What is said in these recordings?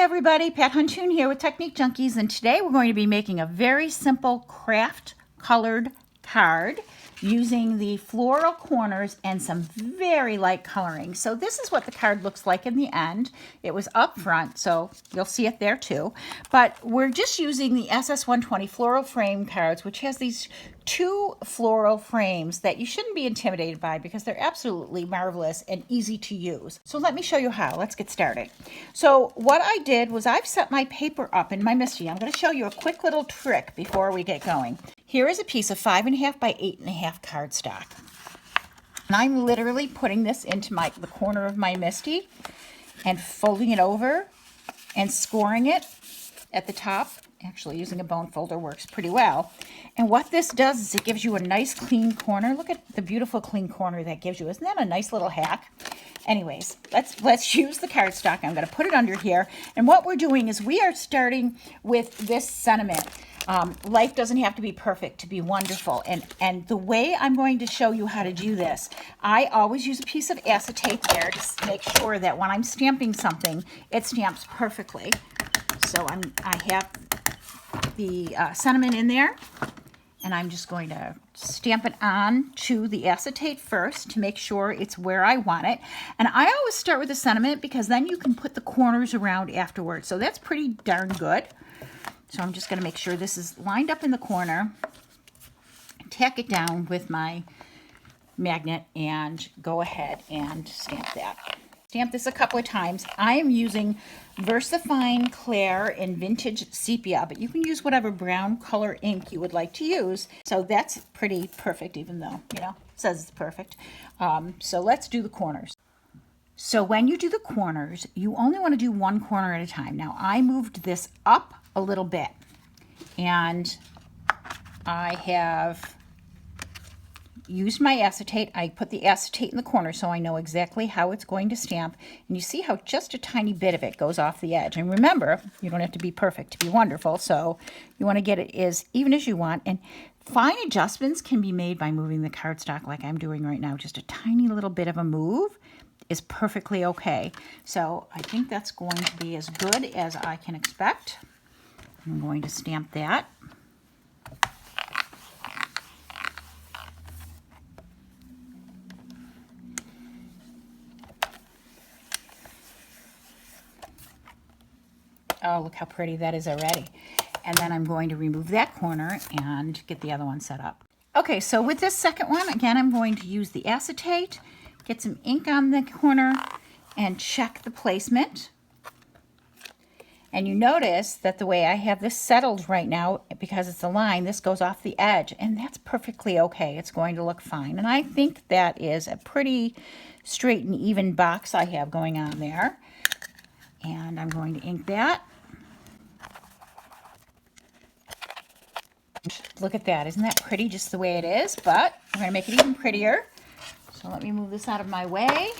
everybody, Pat Huntoon here with Technique Junkies, and today we're going to be making a very simple Kraft colored card using the floral corners and some very light coloring. So this is what the card looks like in the end. It was up front, so you'll see it there too. But we're just using the SS120 floral frame cards, which has these two floral frames that you shouldn't be intimidated by because they're absolutely marvelous and easy to use. So let me show you how. Let's get started. So what I did was I've set my paper up in my MISTI. I'm going to show you a quick little trick before we get going. Here is a piece of 5.5 by 8.5 cardstock. And I'm literally putting this into the corner of my MISTI and folding it over and scoring it at the top. Actually, using a bone folder works pretty well. And what this does is it gives you a nice clean corner. Look at the beautiful clean corner that gives you. Isn't that a nice little hack? Anyways, let's use the cardstock. I'm going to put it under here. And what we're doing is we are starting with this sentiment. Life doesn't have to be perfect to be wonderful. And the way I'm going to show you how to do this, I always use a piece of acetate there to make sure that when I'm stamping something, it stamps perfectly. So I have the sentiment in there, and I'm just going to stamp it on to the acetate first to make sure it's where I want it. And I always start with the sentiment because then you can put the corners around afterwards. So that's pretty darn good. So I'm just going to make sure this is lined up in the corner, tack it down with my magnet, and go ahead and stamp that. Stamp this a couple of times. I am using VersaFine Clair in Vintage Sepia, but you can use whatever brown color ink you would like to use. So that's pretty perfect, even though, it says it's perfect. So let's do the corners. So when you do the corners, you only want to do one corner at a time. Now, I moved this up a little bit, and I have used my acetate. I put the acetate in the corner so I know exactly how it's going to stamp. And you see how just a tiny bit of it goes off the edge. And remember, you don't have to be perfect to be wonderful. So you want to get it as even as you want. And fine adjustments can be made by moving the cardstock like I'm doing right now. Just a tiny little bit of a move is perfectly okay. So I think that's going to be as good as I can expect. I'm going to stamp that. Oh, look how pretty that is already. And then I'm going to remove that corner and get the other one set up. Okay, so with this second one, again, I'm going to use the acetate, get some ink on the corner, and check the placement. And you notice that the way I have this settled right now, because it's a line, this goes off the edge, and that's perfectly okay. It's going to look fine. And I think that is a pretty straight and even box I have going on there. And I'm going to ink that. Look at that. Isn't that pretty just the way it is? But we're going to make it even prettier. So let me move this out of my way.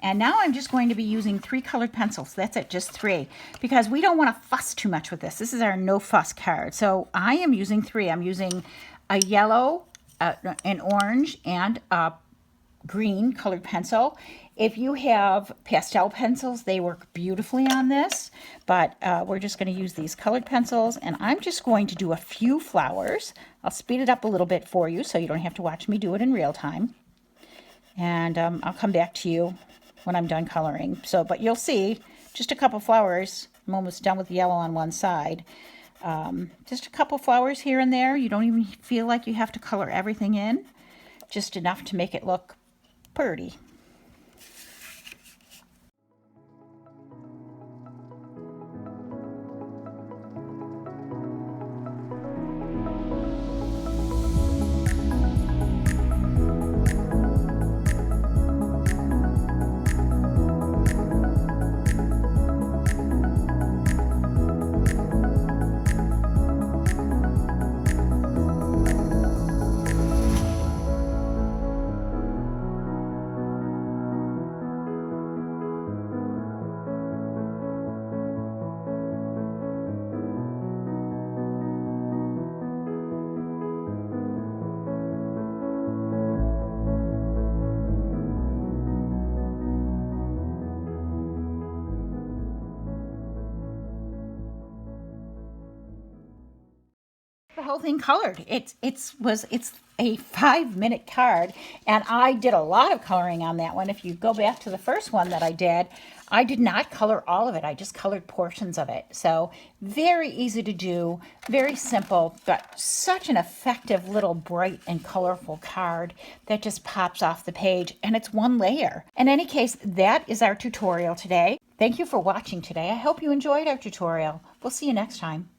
And now I'm just going to be using 3 colored pencils. That's it, just 3. Because we don't want to fuss too much with this. This is our no fuss card. So I am using 3. I'm using a yellow, an orange, and a green colored pencil. If you have pastel pencils, they work beautifully on this, but we're just going to use these colored pencils, and I'm just going to do a few flowers. I'll speed it up a little bit for you so you don't have to watch me do it in real time. And I'll come back to you when I'm done coloring. But you'll see just a couple flowers. I'm almost done with the yellow on one side. Just a couple flowers here and there. You don't even feel like you have to color everything in. Just enough to make it look pretty. whole thing colored. It's a 5-minute card, and I did a lot of coloring on that one. If you go back to the first one that I did not color all of it. I just colored portions of it. So very easy to do, very simple, but such an effective little bright and colorful card that just pops off the page, and it's one layer. In any case, that is our tutorial today. Thank you for watching today. I hope you enjoyed our tutorial. We'll see you next time.